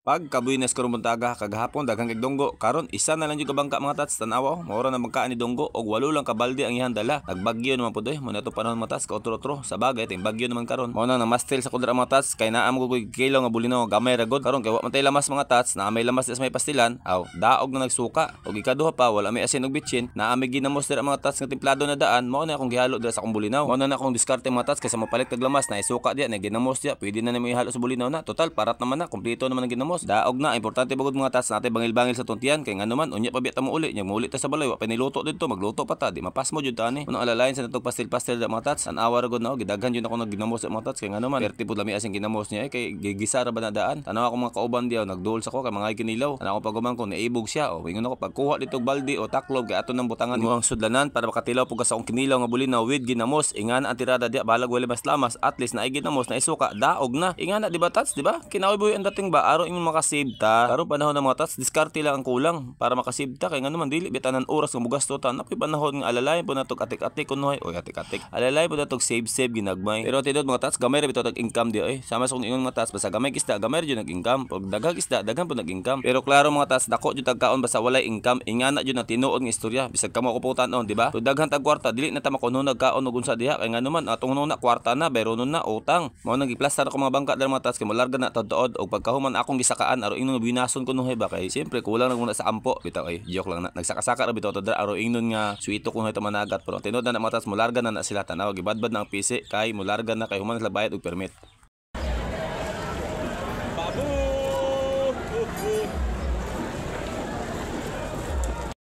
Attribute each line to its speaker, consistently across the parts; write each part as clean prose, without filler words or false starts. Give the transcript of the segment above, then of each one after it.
Speaker 1: Pag kabuinas karon buntaga kagahapon daghang kay dunggo karon isa na lang jud ka bangka mga tats tan-awa mao ra na bangka ni dunggo og walo lang ka balde ang iyang dala nagbagyo naman pud mo na to panahon mga tats ka otro-otro sa bagay ting bagyo naman karon mao nang namastil sa kudra mga tats kay naa mo koy kilo nga bulinaw gamay ra gud karon kay wa man tay lamas mga tats naa may lamas sa may pastilan aw daog na nagsuka og ikaduha pa wala may asin og bitsin naa may ginamos dira mga tats nga templado na daan mao na akong gihalo dira sa akong bulinaw mao na akong diskarte mga tats kaysa mapalit kag lamas na isuka diya na ginamos diya pwede na nimo ihalo sa bulinaw na total parat naman na kumpleto naman ang ginamos daog na importante bagod mga tats natin bangil-bangil sa tuntian kay ngano man unya pa biya ta mo uli nya muli ta sa balay wa pa niluto didto magluto pa ta di mapas mo jud ta ani unang alalayan sa natog pastil-pastil da mga tats an awar gud na gidaghan jud ako nagginamos sa mga tats kay ngano man perti pud lami asing ginamos niya kay gigisa ra ba na daan tanaw ako mga kauban diaw nagduol sa ko kay mga kinilaw ana ako paguman ko naibog siya o ingon ako pagkuha dito baldi o taklob kay ato nang butangan mo ang sudlanan para makatilaw pug sa akong kinilaw nga bulinaw with ginamos ingana ang tirada dia balag wala mas lamas at least na ginamos na isuka daog na ingana di ba tats di ba kinaoy boy ang dating ba araw imong makasave ta karon panahon ng mga tats diskarte lang ang kulang para makasave ta kay ngano man dili bitanan oras nga mugasto ta napoy panahon nga alalayan po natog atik-atik kunoy oy atik-atik alalayan po natog save ginagmay pero tidot mga tats gamay ra bitaw tag income di oy sama sa kung ingon mga tats basta gamay isda gamay ra jud nag income pag daghang isda daghan po nag income pero klaro mga tats dako jud tag kaon basta walay income ingana jud na tinuod nga istorya bisag kamo kuputan on di ba pag daghan tag kwarta dili na ta makuno nagkaon og unsa diha kay ngano man atong na kwarta na bayronon na utang mao nang giplastar ako mga bangka dal mga tats kay molarga na tuod og pagkahuman akong gisakaan aro ingnon binason kuno ba kay siyempre kulang na muna sa ampo bitaw ay joke lang na nagsaka-saka ra bitaw to dra aro ingnon nga suito kuno ito managat pero tinod na mga tats molarga na sila tanaw gibadbad na ang pisi kay molarga na kay human sila bayad og permit.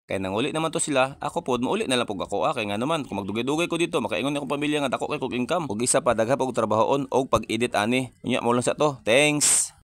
Speaker 1: Kaya nanguli naman to sila, ako pod mauli na lang pug ako kay nga naman kung magdugay-dugay ko dito makaingon ako pamilya nga dako kay kog income ug isa pa dagha pag trabahoon og pag-edit ani. Unya mo lang sa to. Thanks.